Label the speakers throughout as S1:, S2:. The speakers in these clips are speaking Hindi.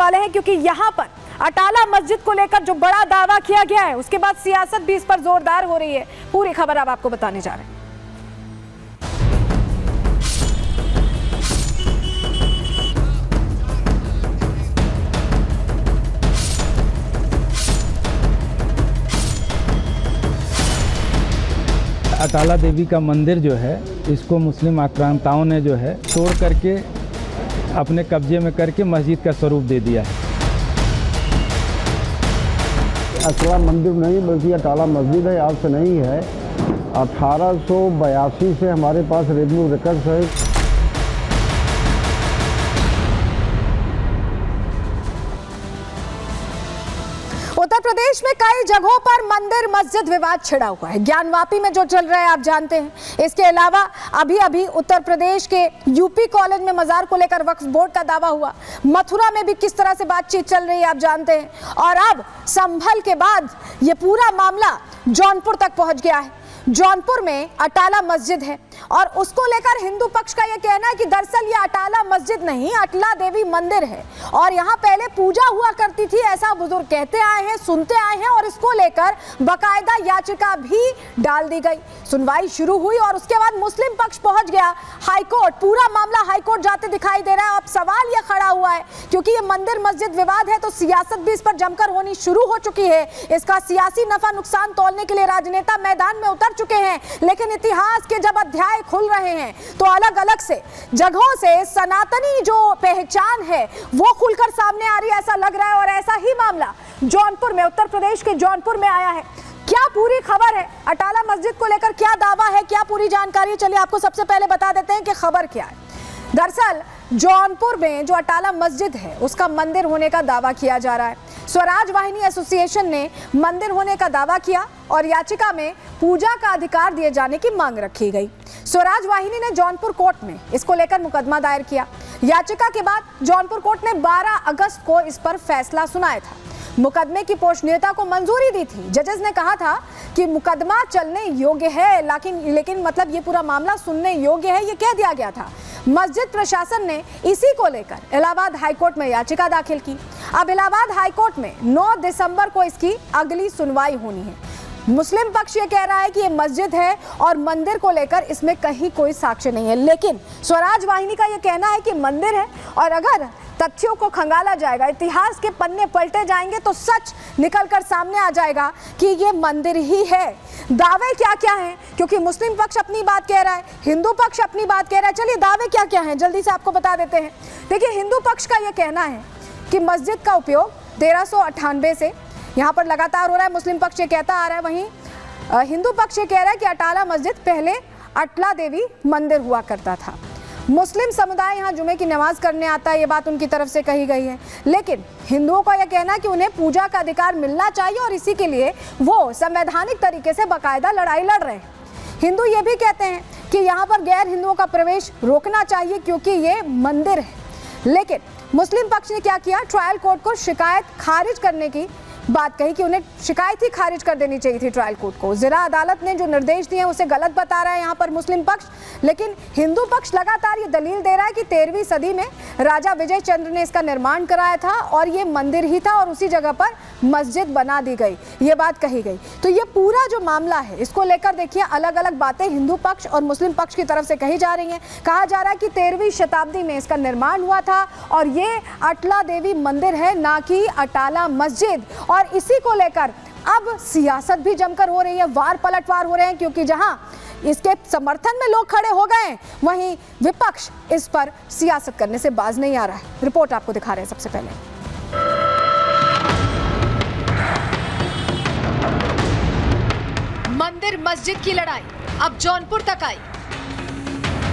S1: वाले हैं, क्योंकि यहाँ पर अटाला मस्जिद को लेकर जो बड़ा दावा किया गया है उसके बाद सियासत भी इस पर जोरदार हो रही है। पूरी खबर अब आपको बताने जा रहे हैं।
S2: अटाला देवी का मंदिर जो है, इसको मुस्लिम आक्रांताओं ने जो है तोड़ करके अपने कब्जे में करके मस्जिद का स्वरूप दे दिया है।
S3: अटाला मंदिर नहीं बल्कि अटाला मस्जिद है, आज से नहीं है। 1882 से हमारे पास रेवेन्यू रिकॉर्ड्स है।
S1: उत्तर प्रदेश में कई जगहों पर मंदिर मस्जिद विवाद छिड़ा हुआ है। ज्ञानवापी में जो चल रहा है आप जानते हैं। इसके अलावा अभी उत्तर प्रदेश के यूपी कॉलेज में मजार को लेकर वक्फ बोर्ड का दावा हुआ। मथुरा में भी किस तरह से बातचीत चल रही है आप जानते हैं। और अब संभल के बाद ये पूरा मामला जौनपुर तक पहुंच गया है। जौनपुर में अटाला मस्जिद है और उसको लेकर हिंदू पक्ष का यह कहना है कि दरअसल ये अटाला मस्जिद नहीं, अटला देवी मंदिर है और यहाँ पहले पूजा हुआ करती थी, ऐसा बुजुर्ग कहते आए हैं, सुनते आए हैं। और इसको लेकर बकायदा याचिका भी डाल दी गई। सुनवाई शुरू हुई और उसके बाद मुस्लिम पक्ष पहुंच गया हाईकोर्ट। पूरा मामला हाईकोर्ट जाते दिखाई दे रहा है। अब सवाल यह खड़ा हुआ है, क्योंकि ये मंदिर मस्जिद विवाद है तो सियासत भी इस पर जमकर होनी शुरू हो चुकी है। इसका सियासी नफा नुकसान तौलने के लिए राजनेता मैदान में उतर चुके हैं। लेकिन इतिहास के जब अध्याय खुल रहे हैं तो अलग अलग से जगहों से सनातनी जो पहचान है वो खुलकर सामने आ रही है, ऐसा लग रहा है। और ऐसा ही मामला जौनपुर में, उत्तर प्रदेश के जौनपुर में आया है। क्या पूरी खबर है, अटाला मस्जिद को लेकर क्या दावा है, क्या पूरी जानकारी, चलिए आपको सबसे पहले बता देते हैं कि खबर क्या है। दरअसल जौनपुर में जो अटाला मस्जिद है उसका मंदिर होने का दावा किया जा रहा है। स्वराज वाहिनी एसोसिएशन ने मंदिर होने का दावा किया और याचिका में पूजा का अधिकार दिए जाने की मांग रखी गई। स्वराज वाहिनी ने जौनपुर कोर्ट में इसको लेकर मुकदमा दायर किया। याचिका के बाद जौनपुर कोर्ट ने 12 अगस्त को इस पर फैसला सुनाया था। मुकदमे की पोषणीयता को मंजूरी दी थी। जजेस ने कहा था कि मुकदमा चलने योग्य है, लेकिन मतलब ये पूरा मामला सुनने योग्य है, ये कह दिया गया था। मस्जिद प्रशासन ने इसी को लेकर इलाहाबाद हाईकोर्ट में याचिका दाखिल की। अब इलाहाबाद हाईकोर्ट में 9 दिसंबर को इसकी अगली सुनवाई होनी है। मुस्लिम पक्ष ये कह रहा है कि ये मस्जिद है और मंदिर को लेकर इसमें कहीं कोई साक्ष्य नहीं है, लेकिन स्वराज वाहिनी का ये कहना है कि मंदिर है और अगर तथ्यों को खंगाला जाएगा, इतिहास के पन्ने पलटे जाएंगे तो सच निकलकर सामने आ जाएगा कि ये मंदिर ही है। दावे क्या क्या हैं, क्योंकि मुस्लिम पक्ष अपनी बात कह रहा है, हिंदू पक्ष अपनी बात कह रहा है। चलिए दावे क्या क्या हैं जल्दी से आपको बता देते हैं। देखिए, हिंदू पक्ष का ये कहना है कि मस्जिद का उपयोग 1398 से यहाँ पर लगातार हो रहा है। मुस्लिम पक्ष ये कहता आ रहा है, वहीं हिंदू पक्ष ये कह रहा है कि अटाला मस्जिद पहले अटला देवी मंदिर हुआ करता था। मुस्लिम समुदाय यहाँ जुमे की नमाज करने आता है, ये बात उनकी तरफ से कही गई है। लेकिन हिंदुओं का यह कहना है कि उन्हें पूजा का अधिकार मिलना चाहिए और इसी के लिए वो संवैधानिक तरीके से बाकायदा लड़ाई लड़ रहे हैं। हिंदू ये भी कहते हैं कि यहाँ पर गैर हिंदुओं का प्रवेश रोकना चाहिए क्योंकि ये मंदिर है। लेकिन मुस्लिम पक्ष ने क्या किया, ट्रायल कोर्ट को शिकायत खारिज करने की बात कही कि उन्हें शिकायत ही खारिज कर देनी चाहिए थी ट्रायल कोर्ट को। जिला अदालत ने जो निर्देश दिए हैं उसे गलत बता रहा है यहाँ पर मुस्लिम पक्ष। लेकिन हिंदू पक्ष लगातार ये दलील दे रहा है कि 13वीं सदी में राजा विजय चंद्र ने इसका निर्माण कराया था और ये मंदिर ही था और उसी जगह पर मस्जिद बना दी गई, ये बात कही गई। तो ये पूरा जो मामला है इसको लेकर देखिए अलग अलग बातें हिंदू पक्ष और मुस्लिम पक्ष की तरफ से कही जा रही हैं। कहा जा रहा है कि 13वीं शताब्दी में इसका निर्माण हुआ था और ये अटला देवी मंदिर है, ना कि अटाला मस्जिद। और इसी को लेकर अब सियासत भी जमकर हो रही है, वार पलटवार हो रहे हैं, क्योंकि जहां इसके समर्थन में लोग खड़े हो गए वहीं विपक्ष इस पर सियासत करने से बाज नहीं आ रहा है। रिपोर्ट आपको दिखा रहे हैं सबसे पहले। मंदिर मस्जिद की लड़ाई अब जौनपुर तक आई।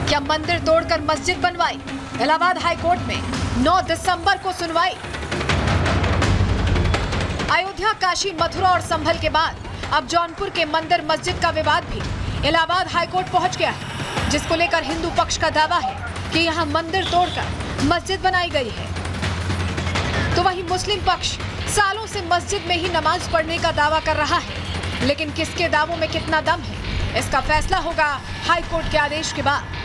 S1: क्या मंदिर तोड़कर मस्जिद बनवाई? इलाहाबाद हाईकोर्ट में 9 दिसंबर को सुनवाई। अयोध्या, काशी, मथुरा और संभल के बाद अब जौनपुर के मंदिर मस्जिद का विवाद भी इलाहाबाद हाईकोर्ट पहुंच गया है, जिसको लेकर हिंदू पक्ष का दावा है कि यहां मंदिर तोड़कर मस्जिद बनाई गई है। तो वहीं मुस्लिम पक्ष सालों से मस्जिद में ही नमाज पढ़ने का दावा कर रहा है, लेकिन किसके दावों में कितना दम है इसका फैसला होगा हाईकोर्ट के आदेश के बाद।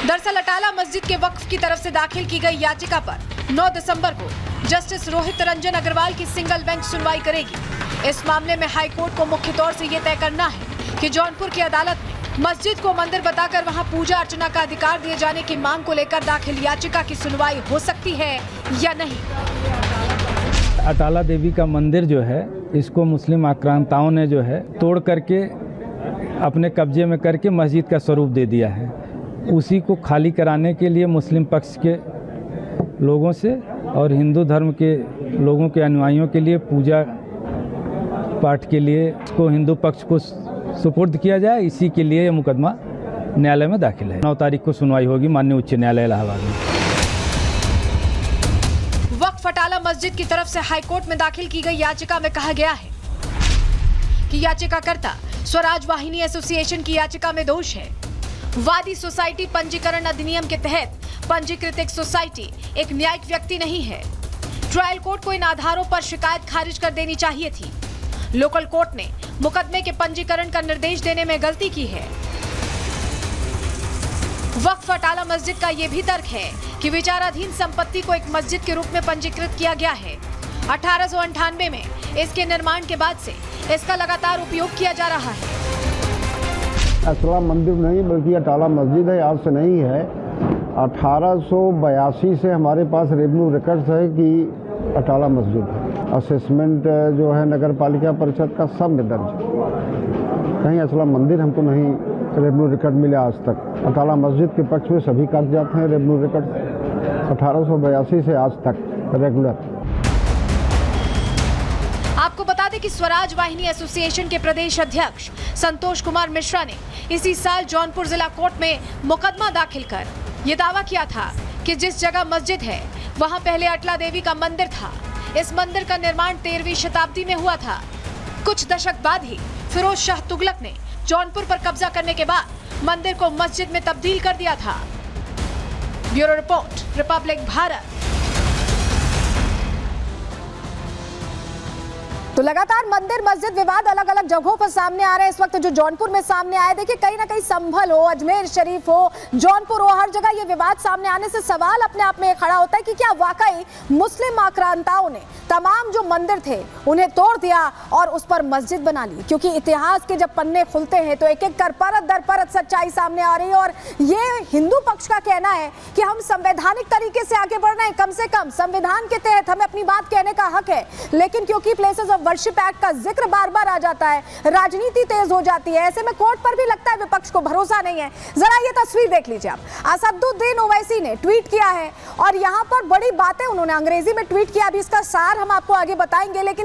S1: दरअसल अटाला मस्जिद के वक्फ की तरफ से दाखिल की गई याचिका पर 9 दिसंबर को जस्टिस रोहित रंजन अग्रवाल की सिंगल बेंच सुनवाई करेगी। इस मामले में हाई कोर्ट को मुख्य तौर से ये तय करना है कि जौनपुर की अदालत में मस्जिद को मंदिर बताकर वहां पूजा अर्चना का अधिकार दिए जाने की मांग को लेकर दाखिल याचिका की सुनवाई हो सकती है या नहीं।
S2: अटाला देवी का मंदिर जो है, इसको मुस्लिम आक्रांताओं ने जो है तोड़ करके अपने कब्जे में करके मस्जिद का स्वरूप दे दिया है। उसी को खाली कराने के लिए मुस्लिम पक्ष के लोगों से और हिंदू धर्म के लोगों के अनुयायियों के लिए पूजा पाठ के लिए इसको हिंदू पक्ष को सुपुर्द किया जाए, इसी के लिए ये मुकदमा न्यायालय में दाखिल है। 9 तारीख को सुनवाई होगी माननीय उच्च न्यायालय इलाहाबाद में।
S1: वक्फ अटाला मस्जिद की तरफ से हाईकोर्ट में दाखिल की गई याचिका में कहा गया है कि याचिकाकर्ता स्वराज वाहिनी एसोसिएशन की याचिका में दोष है। वादी सोसाइटी पंजीकरण अधिनियम के तहत पंजीकृत एक सोसाइटी एक न्यायिक व्यक्ति नहीं है। ट्रायल कोर्ट को इन आधारों पर शिकायत खारिज कर देनी चाहिए थी। लोकल कोर्ट ने मुकदमे के पंजीकरण का निर्देश देने में गलती की है। वक्फ अटाला मस्जिद का यह भी तर्क है कि विचाराधीन संपत्ति को एक मस्जिद के रूप में पंजीकृत किया गया है। 1898 में इसके निर्माण के बाद से इसका लगातार उपयोग किया जा रहा है।
S3: अटला मंदिर नहीं बल्कि अटाला मस्जिद है, आज से नहीं है। 1882 से हमारे पास रेवेन्यू रिकॉर्ड्स है कि अटाला मस्जिद है। असेसमेंट जो है नगर पालिका परिषद का सब में दर्ज है। कहीं अटला मंदिर हमको नहीं रेवेन्यू रिकॉर्ड मिले आज तक। अटाला मस्जिद के पक्ष में सभी कागजात हैं रेवेन्यू रिकॉर्ड 1882 से आज तक रेगुलर।
S1: आपको बता दें कि स्वराज वाहिनी एसोसिएशन के प्रदेश अध्यक्ष संतोष कुमार मिश्रा ने इसी साल जौनपुर जिला कोर्ट में मुकदमा दाखिल कर ये दावा किया था कि जिस जगह मस्जिद है वहां पहले अटला देवी का मंदिर था। इस मंदिर का निर्माण 13वीं शताब्दी में हुआ था। कुछ दशक बाद ही फिरोज शाह तुगलक ने जौनपुर पर कब्जा करने के बाद मंदिर को मस्जिद में तब्दील कर दिया था। Bureau report, Republic Bharat. तो लगातार मंदिर मस्जिद विवाद अलग अलग जगहों पर सामने आ रहे हैं। इस वक्त जो जौनपुर में सामने आए, देखिए कहीं ना कहीं संभल हो, अजमेर शरीफ हो, जौनपुर हो, हर जगह ये विवाद सामने आने से सवाल अपने आप में खड़ा होता है कि क्या वाकई मुस्लिम आक्रांताओं ने तमाम जो मंदिर थे उन्हें तोड़ दिया और उस पर मस्जिद बना ली। क्योंकि इतिहास के जब पन्ने खुलते हैं तो एक एक कर परत दर परत सच्चाई सामने आ रही है। और ये हिंदू पक्ष का कहना है कि हम संवैधानिक तरीके से आगे बढ़ रहे हैं, कम से कम संविधान के तहत हमें अपनी बात कहने का हक है। लेकिन क्योंकि प्लेसेस ऑफ वर्शिप एक्ट का जिक्र बार बार आ जाता है, राजनीति तेज हो जाती है, ऐसे में कोर्ट पर भी लगता है विपक्ष को भरोसा नहीं है। जरा ये तस्वीर देख लीजिए आप। असदुद्दीन ओवैसी ने ट्वीट किया है और यहाँ पर बड़ी बातें उन्होंने अंग्रेजी में ट्वीट किया। अभी इसका सार हम आपको आगे बताएंगे, लेकिन